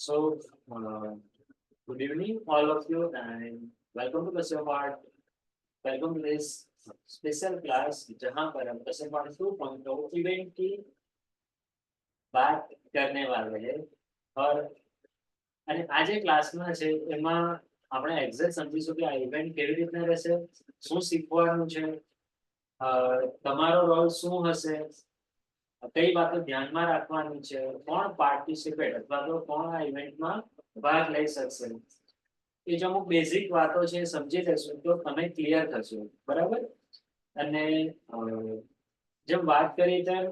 So, good evening, all of you, and welcome to Kashyap Art. Welcome to this special class जहां पर हम कसम part 2.0 event की बात करने वाले हैं और અને આજે ક્લાસમાં છે એમાં આપણે એક્ઝેક્ટ સમજીશું કે આ ઇવેન્ટ કેવી રીતના રહેશે, શું શીખવાનું છે, તમારો રોલ શું હશે, કઈ વાતો ધ્યાનમાં રાખવાની છે, કોણ પાર્ટિસિપેટ અથવા તો કોણ આ ઇવેન્ટમાં ભાગ લઈ શકશે, એ જો અમુક બેઝિક વાતો છે સમજી લેશું તો તમે ક્લિયર થશો. બરાબર. અને જેમ વાત કરી તેમ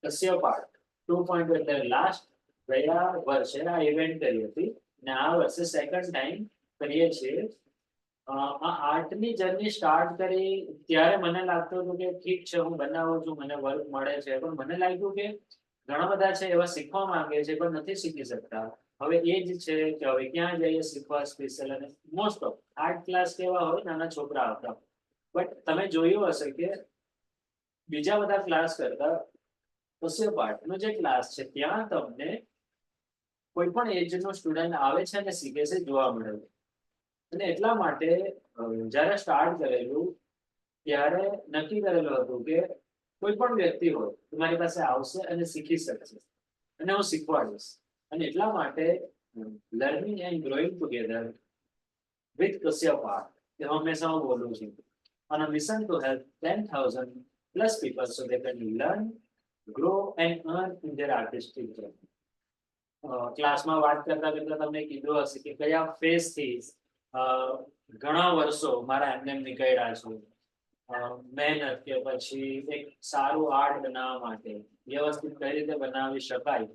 કસ્યપ પાર્ટ 2.0 એટલે લાસ્ટ ગયા વર્ષે આ ઇવેન્ટ કરી હતી અને આ વર્ષે સેકન્ડ ટાઈમ કરીએ છીએ. આ આર્ટની જર્ની સ્ટાર્ટ કરી ત્યારે મને લાગતું હતું કે ઠીક છે, હું બનાવું છું, મને વર્ક મળે છે, પણ મને લાગ્યું કે ઘણા બધા છે એવા શીખવા માંગે છે પણ નથી શીખી શકતા. હવે એ જ છે કે હવે ક્યાં જઈએ શીખવા સ્પેશિયલ, અને મોસ્ટ ઓફ આર્ટ ક્લાસ કેવા હોય, નાના છોકરા આવતા, બટ તમે જોયું હશે કે બીજા બધા ક્લાસ કરતા કસ્યપ આર્ટનો જે ક્લાસ છે ત્યાં તમને કોઈ પણ એજ નો સ્ટુડન્ટ આવે છે અને શીખે છે જોવા મળે છે. અને એટલા માટે જ્યારે સ્ટાર્ટ કરેલું ત્યારે નક્કી કરેલું હતું કે કોઈ પણ વ્યક્તિ હોય તમારી પાસે આવશે અને શીખી શકશે અને હું શીખવાડીશ. અને એટલા માટે learning and growing together with Kashyap art એ હંમેશા હું બોલું છું, on a mission to help 10,000 plus people so they can learn, grow and earn in their artistic journey. ક્લાસમાં વાત કરતા કરતા તમને કીધું હશે કે કયા ફેઝથી ઘણા વર્ષો મારા એમને નીકળ્યા છે, મહેનત કે પછી એક સારું આર્ટ બનાવવા માટે વ્યવસ્થિત કઈ રીતે બનાવી શકાય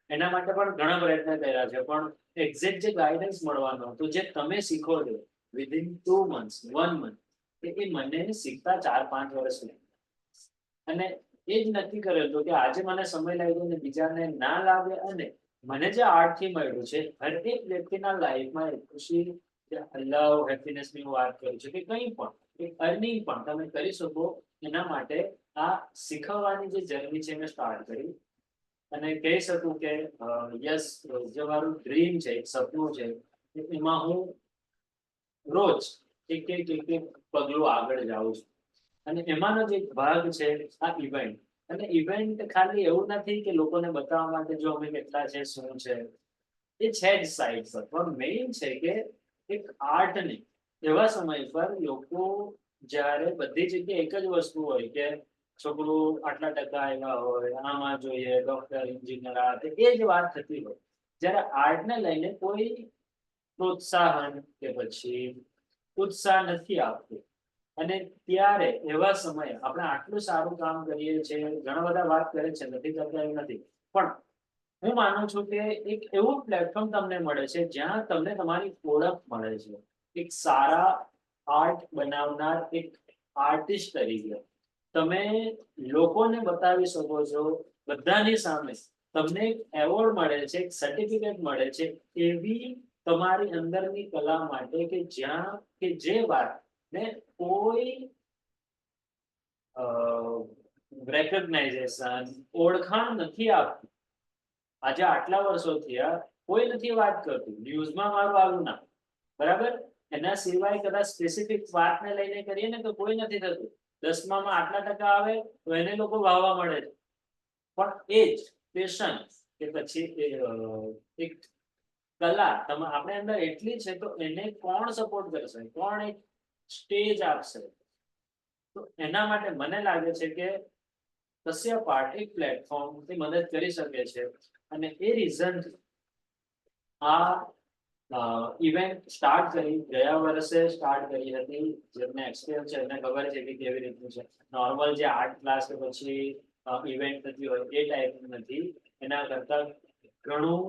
એના માટે પણ ઘણા પ્રયત્ન કર્યા છે. પણ એક્ઝેક્ટ જે ગાઈડન્સ મળવાનો હતો, જે તમે શીખો છો વિધિન 2 months 1 month, એ મને શીખતા 4-5 વર્ષ લાગ્યા. અને એ જ નક્કી કરેલું કે આજે મને સમય લાગ્યો ને બીજાને ના લાગે, અને મને જે આર્ટ થી મળ્યું છે હરેક વ્યક્તિના લાઈફમાં ખુશી, લવ, હેપીનેસ ની હું વાત કરું છું કે કંઈ પણ અર્નિંગ પણ તમે કરી શકો. એના માટે આ શીખવવાની જે જર્ની છે મેં સ્ટાર્ટ કરી અને કહી શકું કે યસ, જે મારું ડ્રીમ છે, એક સપનું છે, એમાં હું રોજ એક પગલું આગળ જાઉં છું. અને એમાંનો જ એક ભાગ છે આ ઇવેન્ટ. અને ઇવેન્ટ ખાલી એવું નથી કે લોકોને બતાવવા માટે જો અમે કેટલા છે શું છે, એ છે જ સાઈડ પર, પણ મેઇન છે કે એક આર્ટને એવા સમય પર લોકો જ્યારે બધી જગ્યાએ એક જ વસ્તુ હોય કે છોકરું આટલા ટકા આવ્યા હોય, આમાં જોઈએ ડોક્ટર, એન્જિનિયર, આ એ જ વાત થતી હોય, જ્યારે આર્ટને લઈને કોઈ પ્રોત્સાહન કે પછી ઉત્સાહ નથી આપતું. અને ત્યારે એવા સમયે આપણે આટલું સારું કામ કરીએ છીએ, ઘણા બધા વાત કરે છે, નથી કરતા એવું નથી, પણ હું માનું છું કે એક એવું પ્લેટફોર્મ તમને મળે છે જ્યાં તમને તમારી ઓળખ મળે છે એક સારા આર્ટ બનાવનાર એક આર્ટિસ્ટ તરીકે. તમે લોકોને બતાવી શકો છો બધાની સામે, તમને એક એવોર્ડ મળે છે, એક સર્ટિફિકેટ મળે છે એવી તમારી અંદરની કલા માટે કે જ્યાં કે જે વાત ને કોઈ રેકગ્નાઇઝેશન, ઓળખાણ નથી આપતું. આજે આટલા વર્ષો થયા કોઈ નથી વાત કરતું, ન્યૂઝમાં મારું આવ્યું ના, બરાબર, એના સિવાય કદાચ સ્પેસિફિક વાતને લઈને કરીએ ને તો કોઈ નથી થતું. 10માં આટલા ટકા આવે તો એને લોકો વાહવા મળે છે, પણ એ જ પેશન કે પછી એક કલા આપણે અંદર એટલી છે તો એને કોણ સપોર્ટ કરશે, કોણ એક સ્ટેજ આપશે. તો એના માટે મને લાગે છે કે કસ્યપ આર્ટ એક પ્લેટફોર્મ થી મદદ કરી શકે છે. અને એ રીઝન આ ઇવેન્ટ સ્ટાર્ટ કરી ગયા વર્ષે સ્ટાર્ટ કરી હતી. જેમને એક્સપિરિયન્સ છે એમને ખબર છે કે કેવી રીતનું છે. નોર્મલ જે આર્ટ ક્લાસ કે પછી ઇવેન્ટ થતી હોય એ ટાઈપનું નથી, એના કરતા ઘણું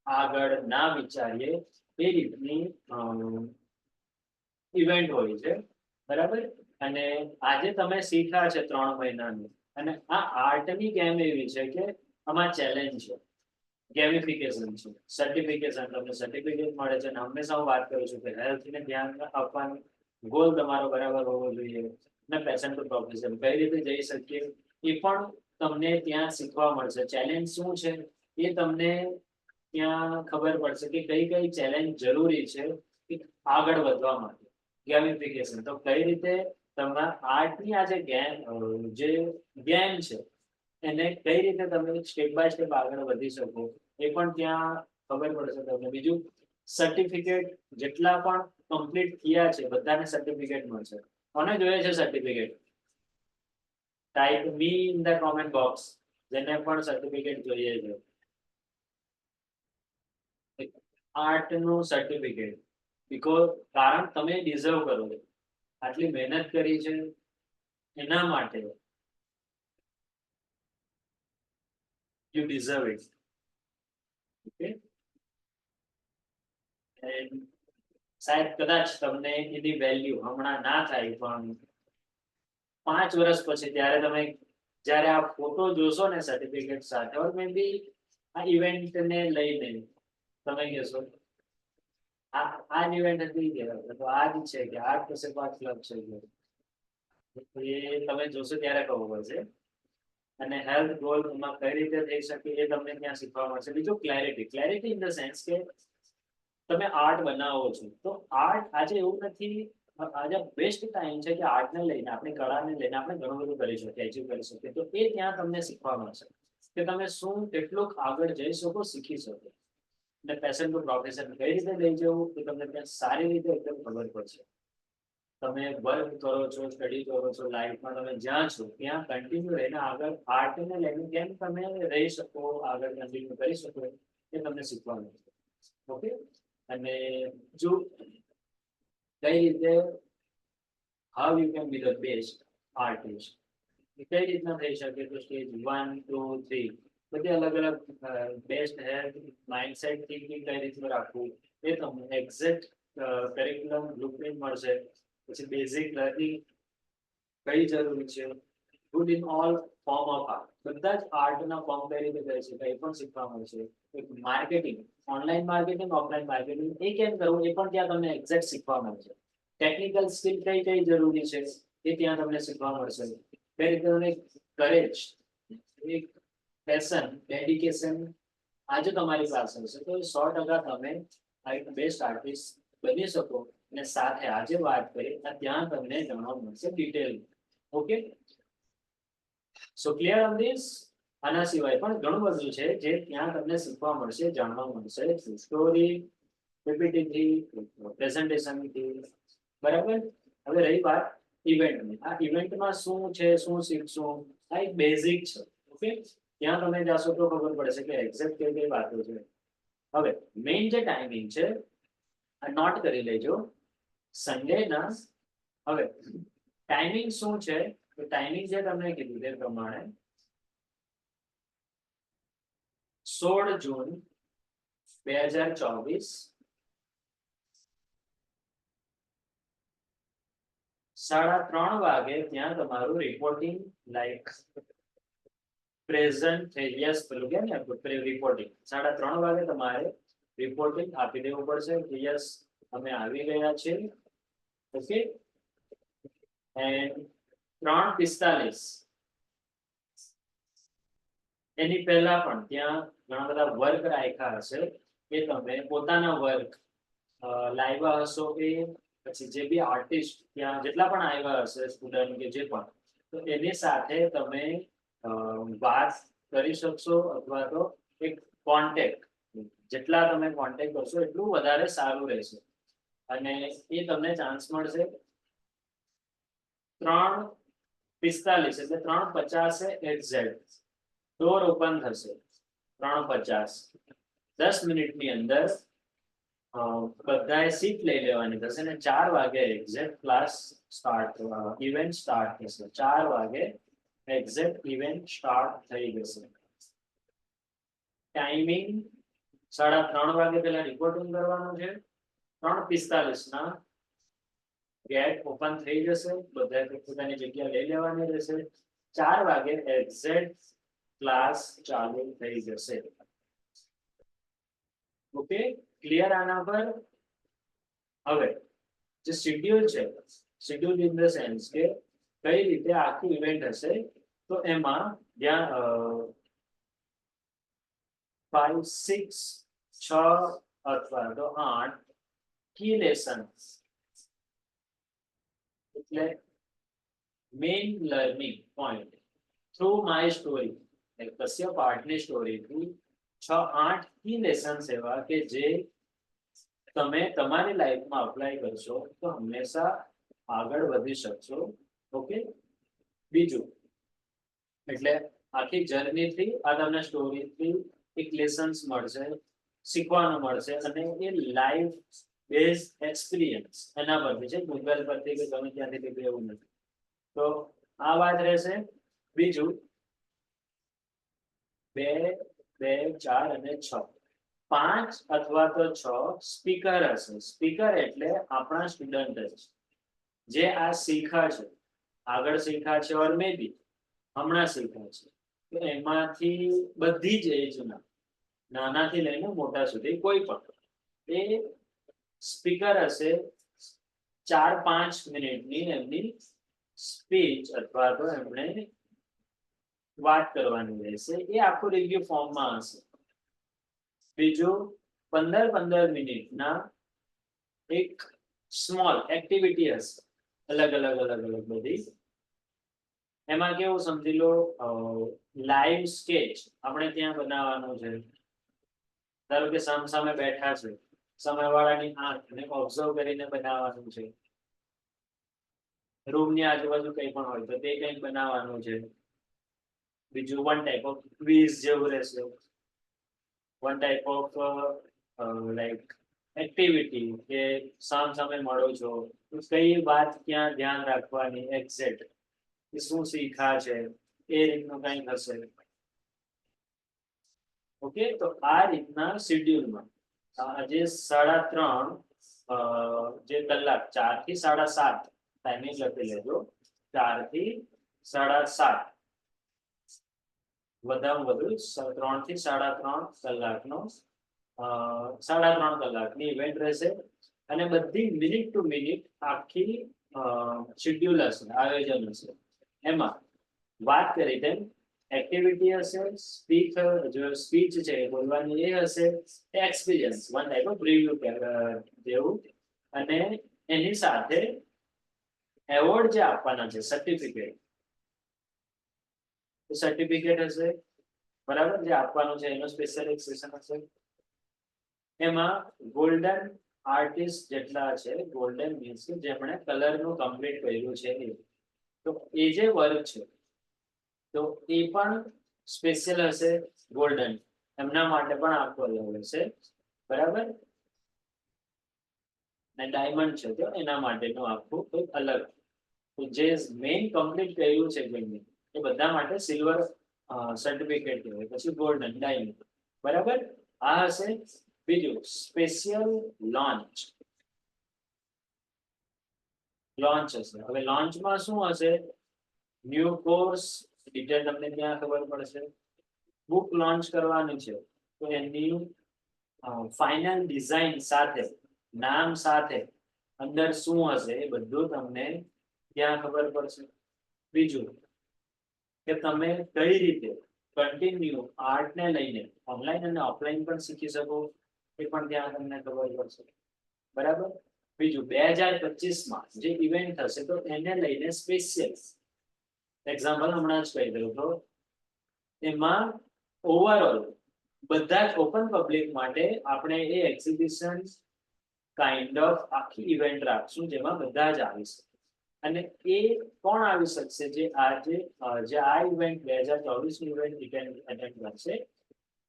આગળ ના વિચારીએ એ રીતની ઇવેન્ટ હોય છે, બરાબર. અને આજે તમે શીખ્યા છે 3 મહિનાની, અને આ આર્ટની ગેમ એવી છે કે આમાં ચેલેન્જ છે, ગેમિફિકેશન છે, સર્ટિફિકેશન, તમને સર્ટિફિકેટ મળે છે. અને હંમેશા હું વાત કરું છું કે હેલ્થને ધ્યાન આપવાનું, ગોલ તમારો બરાબર હોવો જોઈએ, અને પેશન ટુ પ્રોફેશન કઈ રીતે જઈ શકીએ એ પણ તમને ત્યાં શીખવા મળશે. ચેલેન્જ શું છે એ તમને ત્યાં ખબર પડશે કે કઈ કઈ ચેલેન્જ જરૂરી છે કે આગળ વધવા માટે. ગેમિફિકેશન તો કઈ રીતે તમારા આર્ટની આ જે ગેમ છે એને કઈ રીતે તમે સ્ટેપ બાય સ્ટેપ આગળ વધી શકો એ પણ ત્યાં ખબર પડશે તમને. બીજું સર્ટિફિકેટ જેટલા પણ કમ્પ્લીટ થયા છે બધાને સર્ટિફિકેટ મળશે. કોને જોઈએ છે certificate? Type me in the comment box જેને પણ સર્ટિફિકેટ જોઈએ છે. આર્ટ નું સર્ટિફિકેટ કારણ તમે ડિઝર્વ કરો છો, આટલી મહેનત કરી છે એના માટે યુ ડિઝર્વ ઇટ. ઓકે, શાયદ કદાચ તમને એની વેલ્યુ હમણાં ના થાય પણ 5 વર્ષ પછી ત્યારે તમે જ્યારે આ ફોટો જોશો ને સર્ટિફિકેટ સાથે ઓર મે બી આ ઇવેન્ટ ને લઈને તમે કહેશો આ જ ઇવેન્ટ હતી કે તો આ જ છે કે આ પાસે 5 ક્લબ છે એ તમે જોશો ત્યારે ખબર પડશે. અને હેલ્થ ગોલ માં કઈ રીતે થઈ શકે એ તમને ત્યાં શીખવા મળશે. બીજું ક્લેરિટી ઇન ધ સેન્સ કે તમે આર્ટ બનાવો છો તો આર્ટ આજે એવું નથી, આજે બેસ્ટ ટાઈમ છે કે આર્ટને લઈને આપણી કળાને લઈને આપણે ઘણું બધું કરી શકીએ, અચીવ કરી શકીએ. તો એ ત્યાં તમને શીખવા મળશે કે તમે શું કેટલું આગળ જઈ શકો, શીખી શકો. અને પેશન ટુ પ્રોફેશન કઈ રીતે લઈ જવું એ તમને ત્યાં સારી રીતે એકદમ ખબર પડશે. તમે વર્ક કરો છો, સ્ટડી કરો છો, લાઈફમાં તમે જ્યાં છો ત્યાં કન્ટિન્યુ રહીને આગળ આર્ટને લઈને કેમ તમે રહી શકો, આગળ કન્ટિન્યુ કરી શકો એ તમને શીખવા મળશે. ઓકે, અને જો કઈ રીતે how you can be the best artist કઈ રીતના થઈ શકે તો સ્ટેજ 1, 2, 3 બધી અલગ અલગ બેસ્ટ હેલ્થ માઇન્ડસેટ થિંકિંગ કઈ રીતનું રાખવું એ તમને એક્ઝેક્ટ કરિક્યુલમ બ્લુપ્રિન્ટ મળશે. પછી બેઝિક લર્નિંગ કઈ જરૂરી છે, good in all form of art બધા જ આર્ટના ફોર્મ કઈ રીતે કરી શકાય એ પણ શીખવા મળશે. Marketing, online marketing, offline marketing એ કેમ કરવું એ પણ ત્યાં તમને એક્ઝેક્ટ શીખવા મળશે. ટેકનિકલ સ્કિલ કઈ કઈ જરૂરી છે એ ત્યાં તમને શીખવા મળશે. કઈ રીતે તમને કરેજ, એક પેશન, ડેડિકેશન આજે તમારી પાસે હશે તો 100% તમે એક બેસ્ટ આર્ટિસ્ટ બની શકો. અને સાથે આજે વાત કરી ત્યાં તમને જાણવા મળશે detail. Okay, so clear on this. આના સિવાય પણ ઘણું બધું છે જે ત્યાં તમને શીખવા મળશે, જાણવા મળશે. સ્ટોરી, પીપીટી, પ્રેઝન્ટેશનથી બરાબર. હવે રહી વાત ઇવેન્ટની. આ ઇવેન્ટમાં શું છે, શું શીખશું, આ એક બેઝિક છે. ઓકે, ત્યાં તમે જાશો તો ખબર પડશે કે એક્ઝેક્ટ કઈ કઈ વાતો છે. હવે મેઇન જે ટાઈમિંગ છે આ નોટ કરી લેજો. સન્ડે ના હવે ટાઈમિંગ શું છે તો ટાઈમિંગ જે તમને કીધું તે પ્રમાણે 16 જૂન 2024 3:30 વાગે ત્યાં તમારું રિપોર્ટિંગ લાઈક પ્રેઝન્ટ થઈ યસ પેલું કે ને રિપોર્ટિંગ 3:30 વાગે તમારે રિપોર્ટિંગ આપી દેવું પડશે કે યસ અમે આવી ગયા છીએ. ઓકે, એન્ડ 3:45 એની પહેલા પણ ત્યાં ઘણા બધા વર્ક રાખ્યા હશે કે તમે પોતાના વર્ક લાવ્યા હશો કે પછી જે બી આર્ટિસ્ટ ત્યાં જેટલા પણ આવ્યા હશે સ્ટુડન્ટ કે જે પણ તો એની સાથે તમે વાત કરી શકશો અથવા તો એક કોન્ટેક્ટ જેટલા તમે કોન્ટેક્ટ કરશો એટલું વધારે સારું રહેશે. અને એ તમને ચાન્સ મળશે 3:45 એટલે 3:50 એક્ઝેક્ટ ડોર ઓપન થશે. 3:50 10 મિનિટની અંદર બધાએ સીટ લઈ લેવાની થશે અને 4 વાગે exact class start event start થશે. 4 વાગે એક્ઝેક્ટ ઇવેન્ટ સ્ટાર્ટ થઈ જશે. ટાઈમિંગ 3:30 વાગે પહેલા રિપોર્ટિંગ કરવાનું છે. 3:45 ના ગેટ ઓપન થઈ જશે. બધાએ પોતાની જગ્યા લઈ લેવાની રહેશે. 4 વાગે એક્ઝેક્ટ ક્લાસ ચાલુ થઈ જશે. ઓકે, ક્લિયર આના પર. હવે જે શેડ્યુલ છે, શેડ્યુલ ઇન ધ સેન્સ કે કઈ રીતે આખું ઇવેન્ટ હશે તો એમાં જ્યાં 5, 6 6 અથવા તો 8 કી લેસન્સ એટલે main learning point through my story, Kashyap પાઠની સ્ટોરીથી 6-8 કી લેસન્સ એવા કે જે તમે તમારી લાઈફમાં અપ્લાય કરશો તો હંમેશા આગળ વધી શકશો. ઓકે, બીજું એટલે આખી જર્નીથી આ તમને સ્ટોરીથી એક લેસન્સ મળશે, શીખવાનું મળશે અને એ લાઈફ બેઝ એક્સપિરિયન્સ એના પરથી છે, ગૂગલ પરથી કે તમે ત્યાંથી લીધું એવું નથી. તો આ વાત રહેશે. બીજું 2, 2, 4 અને 6, 5 અથવા તો 6 સ્પીકર હશે. સ્પીકર એટલે આપણા સ્ટુડન્ટ જ જે આ શીખા છે, આગળ શીખા છે ઓર મે બી હમણાં શીખા છે, તો એમાંથી બધી જ એજના નાનાથી લઈને મોટા સુધી કોઈ પણ એ સ્પીકર હશે. 4-5 મિનિટની એમની સ્પીચ અથવા તો એમણે વાત કરવાની રહેશે, એ આખું રિવ્યુ ફોર્મમાં હશે. બીજું 15-15 મિનિટના એક સ્મોલ એક્ટિવિટી હશે, અલગ અલગ બધી. એમાં કેવું સમજી લો, લાઈવ સ્કેચ આપણે ત્યાં બનાવવાનું છે. ધારો કે સામે બેઠા છે, સામેવાળાની આંખને ઓબ્ઝર્વ કરીને બનાવવાનું છે. રૂમની આજુબાજુ કંઈ પણ હોય તો તે કંઈક બનાવવાનું છે. બીજું વન ટાઈપ ઓફ ક્વિઝ જેવું રહેશે, one type of like activity કે સામે મળો છો તો કઈ વાત ક્યાં ધ્યાન રાખવાની એક્ઝેક્ટ કે શું શીખા છે એ રીતનું કંઈક હશે. ઓકે, તો આ રીતના શેડ્યુલમાં આજે 3.5 જે કલાક 4 થી 7.5 ટાઈમિંગ લખી લેજો. 4 થી 7.5 વધારે વધુ 3 થી 3.5 કલાકનો 3.5 કલાકની ઇવેન્ટ રહેશે અને બધી મિનિટ ટુ મિનિટ આખી શેડ્યુલ હશે, આયોજન હશે. એમાં વાત કરી તેમ એક્ટિવિટી હશે, સ્પીચ છે બોલવાની એ હશે, experience one type of review જેવું, અને એની સાથે એવોર્ડ જે આપવાના છે સર્ટિફિકેટ હશે, બરાબર, જે આપવાનું છે એનો સ્પેશિયલ એક સેશન હશે. એમાં ગોલ્ડન આર્ટિસ્ટ જેટલા છે, ગોલ્ડન મીન્સ કે જેમણે કલરનું કમ્પ્લીટ કર્યું છે તો એ જે વર્ક છે તો એ પણ સ્પેશિયલ હશે, ગોલ્ડન એમના માટે પણ આખું અલગ હશે, બરાબર. ને ડાયમંડ છે તો એના માટેનું આખું કંઈક અલગ. તો જે મેઇન કમ્પ્લીટ કર્યું છે જેમને એ બધા માટે સિલ્વર સર્ટિફિકેટ કહેવાય, પછી ગોલ્ડન, ડાયમંડ, બરાબર. આ હશે. બીજું સ્પેશિયલ લોન્ચ હશે. હવે લોન્ચમાં શું હશે, ન્યૂ કોર્સ ડિટેલ તમને ત્યાં ખબર પડશે. બુક લોન્ચ કરવાની છે તો એની ફાઇનલ ડિઝાઇન સાથે, નામ સાથે, અંદર શું હશે એ બધું તમને ત્યાં ખબર પડશે. બીજું કે તમે કઈ રીતે કન્ટિન્યુ આર્ટને લઈને ઓનલાઈન અને ઓફલાઈન પણ શીખી શકો એ પણ ત્યાં તમને ખબર પડશે, બરાબર. બીજું 2025માં જે ઇવેન્ટ થશે તો એને લઈને સ્પેશિયલ એક્ઝામ્પલ હમણાં જ કહી દઉં તો એમાં ઓવરઓલ બધા જ ઓપન પબ્લિક માટે આપણે એ એક્ઝિબિશન કાઇન્ડ ઓફ આખી ઇવેન્ટ રાખશું જેમાં બધા જ આવી શકે. અને એ કોણ આવી શકશે જે આ ઇવેન્ટ 2024 ઇવેન્ટ એટેન્ડ કરશે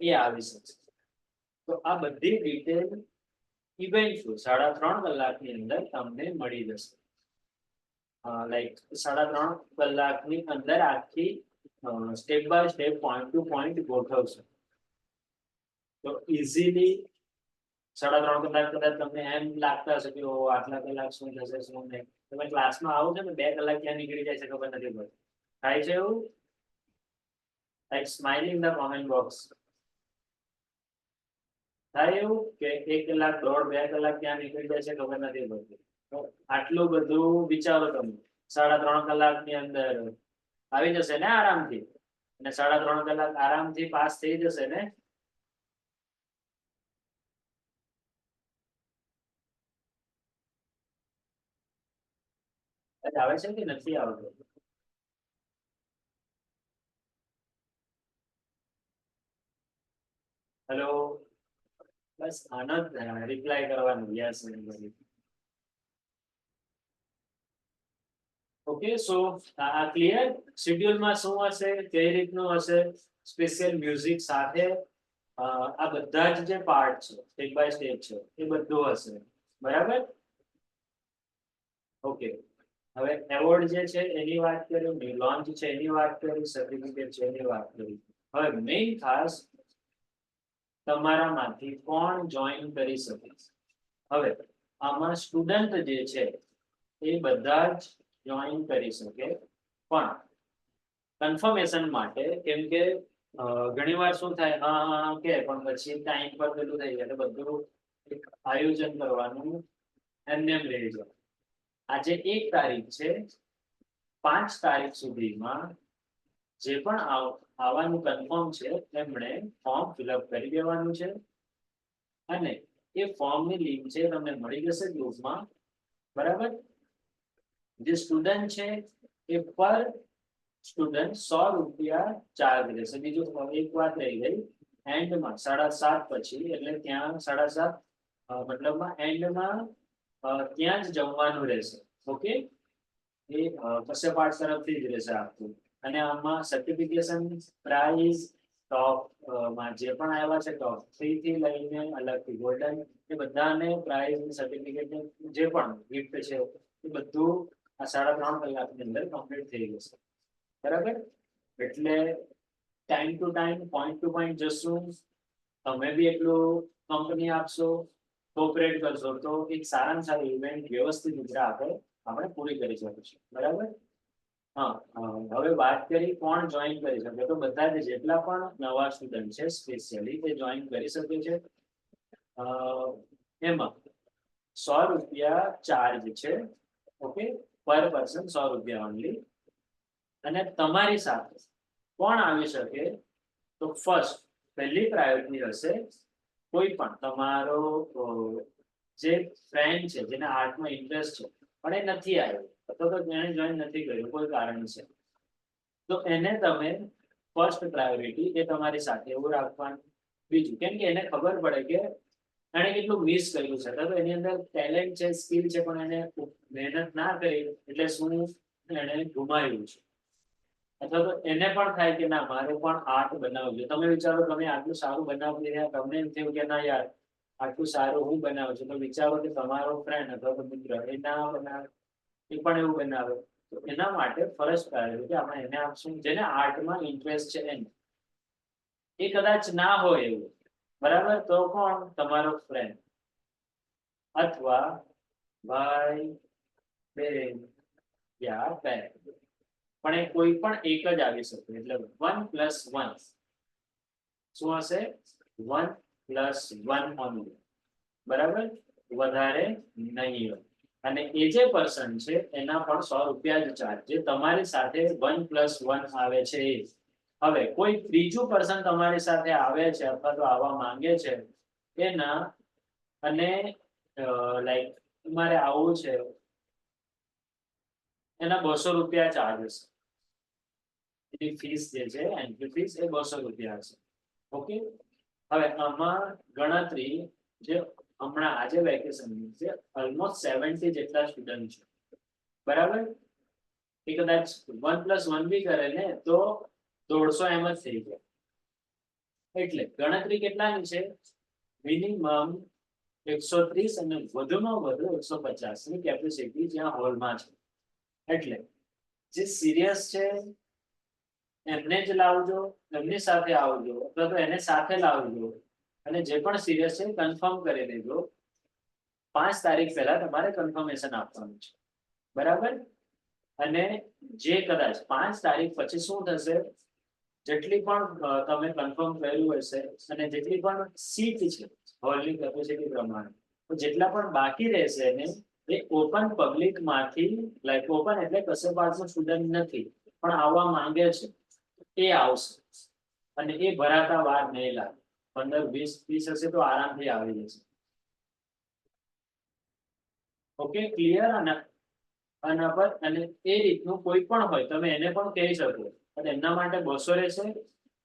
એ આવી શકશે. તો આ બધી ડિટેલ ઇવેન્ટ 3.5 કલાકની અંદર તમને મળી જશે. લાઈક 3.5 કલાકની અંદર આખી step by step point to point ગોઠવશે. તો ઇઝીલી 3.5 કલાક કદાચ તમને એમ લાગતા હશે કે આટલા કલાક શું થશે શું નહીં, તમે ક્લાસમાં આવો છો ને 2 કલાક ક્યાં નીકળી જાય છે ખબર નથી પડતી. થાય છે એવું? Like smiling the comment box. થાય એવું કે 1 કલાક, 1.5, 2 કલાક ક્યાં નીકળી જાય છે ખબર નથી પડતી. તો આટલું બધું વિચારો તમે 3.5 કલાકની અંદર આવી જશે ને આરામથી, અને 3.5 કલાક આરામથી પાસ થઈ જશે ને. આવે છે કે નથી આવતો? હેલો, બસ આનંદ રિપ્લાય કરવાનું યસ. ઓકે, સો આ ક્લિયર? શેડ્યુલમાં શું હશે, કઈ રીતનું હશે, સ્પેશિયલ મ્યુઝિક સાથે આ બધા જ જે પાર્ટ છે સ્ટેપ બાય સ્ટેપ છે એ બધું હશે, બરાબર? ઓકે, હવે એવોર્ડ જે છે એની વાત કરી, લોન્ચ છે એની વાત કરી, સર્ટિફિકેટ છે એની વાત કરી. હવે મેઇન ખાસ તમારામાંથી કોણ જોઈન કરી શકે? હવે આમાં સ્ટુડન્ટ જે છે એ બધા જ જોઈન કરી શકે, પણ કન્ફર્મેશન માટે, કેમ કે ઘણીવાર શું થાય, હા હા કે પણ પછી ટાઈમ પર પેલું થઈ જાય, બધું એક આયોજન કરવાનું એમને એમ રહી જાય. આજે 1 તારીખ છે, 5 તારીખ સુધીમાં જે પણ આવવાનું કન્ફર્મ છે એમણે ફોર્મ ફિલઅપ કરી દેવાનું છે, અને એ ફોર્મની લિંક છે તમને મળી જશે ગ્રુપમાં, બરાબર? જે સ્ટુડન્ટ છે એ પર સ્ટુડન્ટ 100 રૂપિયા ચાર્જ રહેશે. બીજું એક વાત રહી ગઈ, એન્ડમાં 7:30 પછી, એટલે ત્યાં 7:30 મતલબમાં એન્ડમાં ત્યાં જ જમવાનું રહેશે. ઓકે, એ કશ્યપ આર્ટ્સ તરફથી જ રહેશે આખું. અને આમાં સર્ટિફિકેશન, પ્રાઇઝ, ટોપ માં જે પણ આવ્યા છે ટોપ 3 થી લઈને અલગથી ગોલ્ડન, એ બધાને પ્રાઇઝ, સર્ટિફિકેટ, જે પણ ગિફ્ટ છે એ બધું આ 3.5 કલાકની અંદર કમ્પ્લીટ થઈ જશે, બરાબર? એટલે time to time, point to point જશું. તમે બી એટલું કંપની આપશો, કોઓપરેટ કરશો, તો એક સારામાં સારી ઇવેન્ટ વ્યવસ્થિત રીતે આપણે પૂરી કરી શકીશું, બરાબર? હા, હવે વાત કરી કોણ જોઈન કરી શકે, તો બધા જ જેટલા પણ નવા સ્ટુડન્ટ છે સ્પેશિયલી તે જોઈન કરી શકે છે. એમાં 100 રૂપિયા ચાર્જ છે, ઓકે, પર પર્સન 100 રૂપિયા ઓનલી. અને તમારી સાથે કોણ આવી શકે? તો ફર્સ્ટ, પહેલી પ્રાયોરિટી હશે કોઈ પણ તમારો જે ફ્રેન્ડ છે જેને આર્ટમાં ઇન્ટરેસ્ટ છે પણ એ નથી આવ્યો, અથવા તો જેણે જોઈન નથી કર્યું કોઈ કારણ છે, તો એને તમે ફર્સ્ટ પ્રાયોરિટી એ તમારી સાથે એવું રાખવાનું. બીજું, કેમ કે એને ખબર પડે કે એણે કેટલું મિસ કર્યું છે, તો એની અંદર ટેલેન્ટ છે, સ્કિલ છે, પણ એને મહેનત ના કરી એટલે શું એને ગુમાવ્યું છે. અથવા તો એને પણ થાય કે ના, મારે પણ આર્ટ બનાવવું છે. તમે વિચારો, તમે આટલું સારું બનાવી રહ્યા, તમને એમ થયું કે ના યાર આટલું સારું હું બનાવું છું, તો વિચારો કે તમારો ફ્રેન્ડ અથવા તો મિત્ર એ ના બનાવે, એ પણ એવું બનાવે. તો એના માટે ફરજ પ્રાયોરિટી આપણે એને આપશું જેને આર્ટમાં ઇન્ટરેસ્ટ છે એને. એ કદાચ ના હોય એવું, બરાબર? તો કોણ? તમારો ફ્રેન્ડ અથવા ભાઈ, બેન યા પેરેન્ટ, પણ એ કોઈ પણ એક જ આવી શકે. એટલે 1+1 શું હશે? 1+1 ઓનલી, બરાબર? વધારે નહીં. અને એ જે પર્સન છે એના પણ 100 રૂપિયા જ ચાર્જ, જે તમારી સાથે 1+1 આવે છે. હવે કોઈ ત્રીજું પર્સન તમારી સાથે આવે છે અથવા તો આવવા માંગે છે એના, અને લાઈક તમારે આવવું છે, એના 200 રૂપિયા ચાર્જ હશે. એની ફીસ જે છે, એન્ટ્રી ફીસ, એ 200 રૂપિયા છે. ઓકે, હવે આમાં ગણતરી જે હમણાં આજે વેકેશન છે, ઓલમોસ્ટ 70 જેટલા સ્ટુડન્ટ છે, બરાબર? એ કદાચ 1+1 બી કરે ને તો 150 એમ જ થઈ જાય. એટલે ગણતરી કેટલાની છે? મિનિમમ 130 અને વધુમાં વધુ 150 ની કેપેસિટી જ્યાં હોલમાં છે. એટલે જે સિરિયસ છે એમને જ લાવજો, એમની સાથે આવજો, અથવા તો એને સાથે લાવજો. અને જે પણ સિરિયસ છે કન્ફર્મ કરી દેજો. 5 તારીખ પહેલા તમારે કન્ફર્મેશન આપવાનું છે, બરાબર? અને જે કદાચ 5 તારીખ પછી શું થશે, જેટલી પણ તમે કન્ફર્મ કર્યું હશે અને જેટલી પણ સીટ છે હોલની કેપેસિટી પ્રમાણે, તો જેટલા પણ બાકી રહેશે એને એ ઓપન પબ્લિક માંથી, લાઈક ઓપન એટલે કશે પાસનો સ્ટુડન્ટ નથી પણ આવવા માંગે છે એ આવશે. અને એ ભરાતા વાર નહીં લાગે, 15-20 હશે તો આરામથી આવી જશે. Okay, clear? અને આના પર અને એ રીતનું કોઈ પણ હોય તમે એને પણ કહી શકો અને એમના માટે 200 રહેશે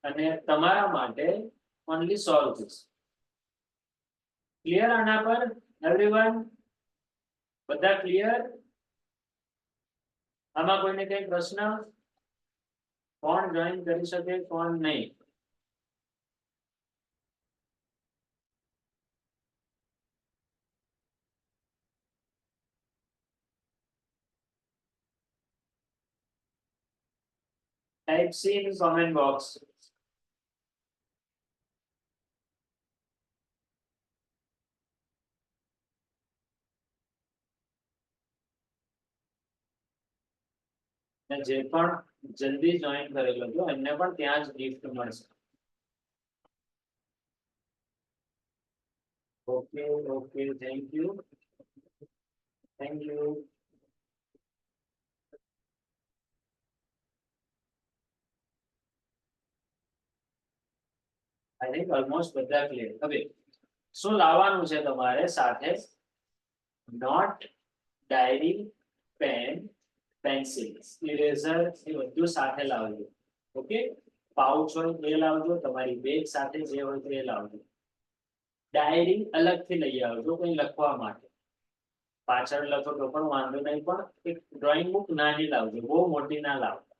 અને તમારા માટે ઓનલી 100 રૂપીસ ક્લિયર આના પર એવરીવન બધા ક્લિયર આમાં કોઈને કઈ પ્રશ્ન કોણ જોઈન કરી શકે કોણ નહીં type C in comment box જે પણ જલ્દી જોઈન કરેલો હતો એમને પણ ત્યાં જ ગિફ્ટ મળશે okay okay thank you I think almost બધા ક્લિયર હવે શું લાવવાનું છે તમારે સાથે note diary pen pencil eraser એ બધું સાથે લાવજો ઓકે પાઉચ હોય એ લાવજો તમારી બેગ સાથે જે હોય તે લાવજો ડાયરી અલગથી લઈ આવજો કંઈ લખવા માટે પાછળ લખો તો પણ વાંધો નહીં પણ એક ડ્રોઈંગ બુક નાની લાવજો બહુ મોટી ના લાવજો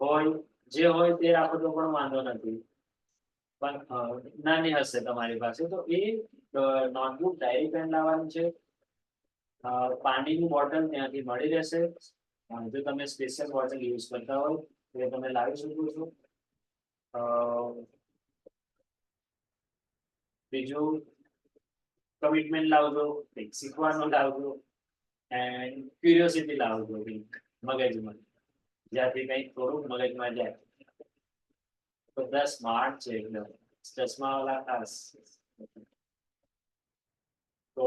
હોય જે હોય તે રાખો તો પણ વાંધો નથી પણ નાની હશે તમારી પાસે તો એ નોટબુક ડાયરી પેન લાવવાની છે પાણીની બોટલ ત્યાંથી મળી રહેશે જો તમે સ્પેશિયલ બોટલ યુઝ કરતા હોય તો તમે લાવી શકો છો બીજું કમિટમેન્ટ લાવજો શીખવાનું લાવજો એન્ડ ક્યુરિયોસિટી લાવજો મગજમાં જ્યાંથી કંઈક થોડુંક મગજમાં જાય બધા સ્માર્ટ છે એકદમ ચશ્મા વાળા ખાસ તો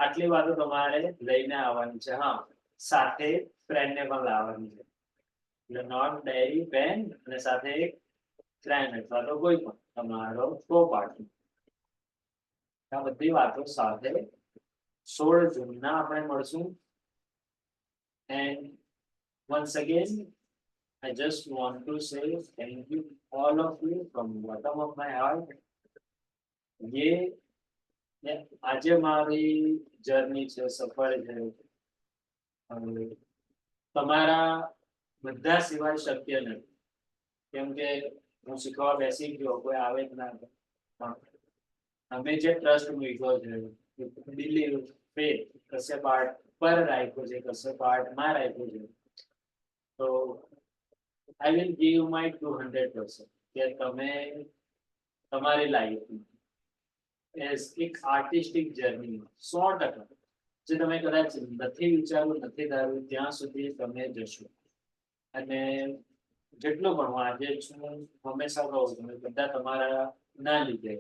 આટલી વાતો તમારે લઈને આવવાની છે હા સાથે ફ્રેન્ડને પણ લાવવાની છે એટલે નોટ ડાયરી પેન અને સાથે એક ફ્રેન્ડ અથવા તો કોઈ પણ તમારો કો પાર્ટનર આ બધી વાતો સાથે 16 જૂનના આપણે મળશું and once again I just want to say thank you all of you from bottom of my heart ये આજે મારી જર્ની છે સફર છે તમારા બધા સિવાય શક્ય નથી કેમ કે હું શીખવા બેસી ગયો કોઈ આવે જ ના અમે જે ટ્રસ્ટ મૂક્યો છે બિલીવ ફેથ કશે પાર્ટ પર રાખ્યો છે કશે પાર્ટ માં રાખ્યો છે તો I will give my 200% કે તમે તમારી લાઈફમાં એઝ એક આર્ટિસ્ટિક જર્ની 100% જે તમે કદાચ નથી વિચાર્યું નથી ધાર્યું ત્યાં સુધી તમે જશો અને જેટલું પણ હું આજે હું હંમેશા કહું છું બધા તમારા ના લીધે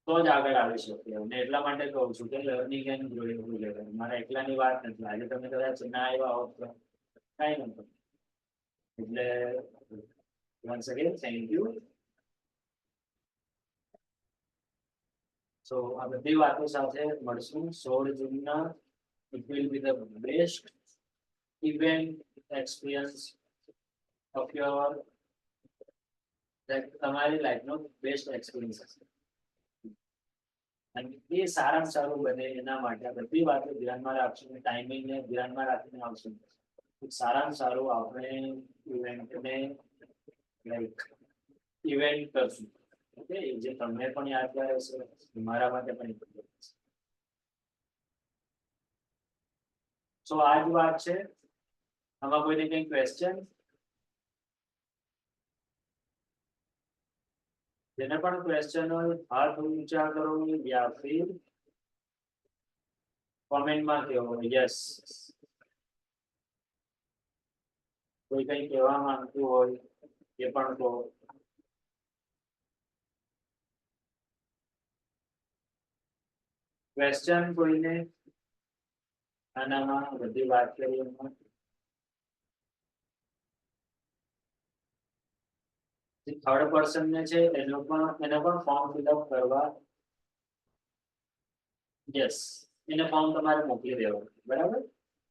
તો જ આગળ આવી શકે અને એટલા માટે કહું છું કે લર્નિંગ એન્ડ ગ્રોઈંગ ટુગેધર મારા એકલાની વાત નથી આજે તમે કદાચ ના આવ્યા હોત તો કઈ નથી એટલે once again thank you so આ બધી વાતો સાથે મળશું 16 જૂનના it will be the best event experience of your તમારી લાઈફનો બેસ્ટ એક્સપિરિયન્સ હશે અને એ સારામાં સારું બને એના માટે આ બધી વાતો ધ્યાનમાં રાખશું ટાઈમિંગને ધ્યાનમાં રાખીને આવશું સારામાં સારું આપણે ઇવેન્ટને લાઈક ઇવેન્ટ કરશું ઓકે જે તમને પણ યાદગાર હશે મારા માટે પણ સો આ જ વાત છે આમાં કોઈને કઈ ક્વેશ્ચન જેને પણ ક્વેશ્ચન હોય હાથ ઊંચા કરો યા ફિર કોમેન્ટમાં કહો યસ કોઈ કઈ કહેવા માંગતું હોય એ પણ કહો ક્વેશ્ચન કોઈને આનામાં બધી વાત કરીએ થર્ડ પર્સન ને છે એને પણ ફોર્મ ફિલઅપ કરવા યસ એને ફોર્મ તમારે મોકલી દેવાનું, બરાબર.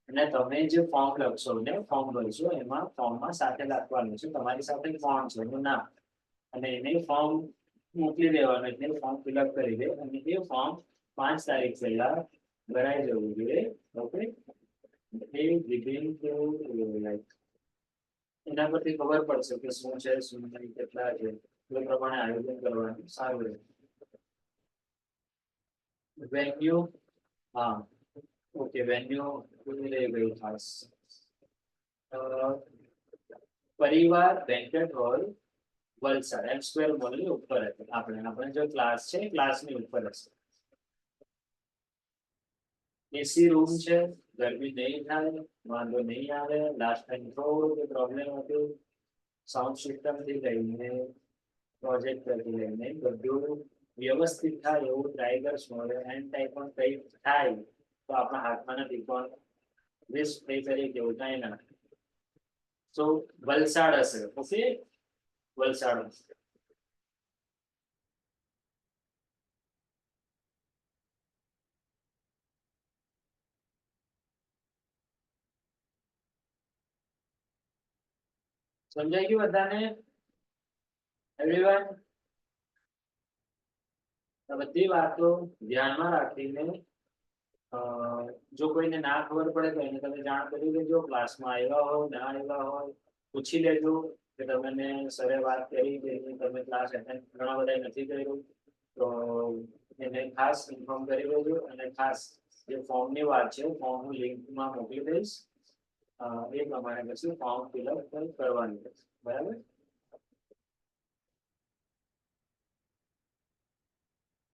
અને તમે જે ફોર્મ લખશો ને ફોર્મ ભરશો એમાં ફોર્મમાં સાથે લખવાનું છે તમારી સાથે કોણ છે એનું નામ, અને એને ફોર્મ મોકલી દેવાનું એટલે ફોર્મ ફિલઅપ કરી દે, અને એ ફોર્મ 5 તારીખ પહેલા ભરાઈ જવું જોઈએ. Okay, A within to like એના પરથી ખબર પડશે કે શું છે શું નહીં, કેટલા છે, એ પ્રમાણે આયોજન કરવાનું સારું રહે. વેન્યુ, હા ઓકે, વેન્યુ ભૂલી ગઈ ખાસ. પરિવાર બેન્કેટ હોલ વલસાડ એમ સ્ક્વેર મોલની ઉપર હતી. આપણે જો ક્લાસ છે ક્લાસની ઉપર હશે. એસી રૂમ છે, ગરમી નહીં થાય, વાંધો નહીં આવે. લાસ્ટ ટાઈમ થોડું પ્રોબ્લેમ હતું, સાઉન્ડ સિસ્ટમ થી લઈને પ્રોજેક્ટરથી લઈને બધું વ્યવસ્થિત થાય એવું ટ્રાય કરશું. હવે એન્ડ ટાઈમ પણ કંઈ થાય તો આપણા હાથમાં નથી, પણ રિસ્ક થઈ કરી કેવું કાંઈ ના. તો વલસાડ હશે. ઓકે, વલસાડ હશે. સમજાઈ ગયું બધાને? એવરીવન, બધી વાતો ધ્યાનમાં રાખીને જો કોઈને ના ખબર પડે તો એને તમે જાણ કરી દેજો. ક્લાસમાં આવ્યા હોય ના આવ્યા હોય પૂછી લેજો કે તમને સરે વાત કરી કે તમે ક્લાસ એટેન્ડ ઘણા બધા નથી કર્યું, તો એને ખાસ ઇન્ફોર્મ કરી દેજો. અને ખાસ જે ફોર્મની વાત છે ફોર્મ હું લિંકમાં મોકલી દઈશ, એ પ્રમાણે પછી ફોર્મ ફિલઅપ કરવાની છે.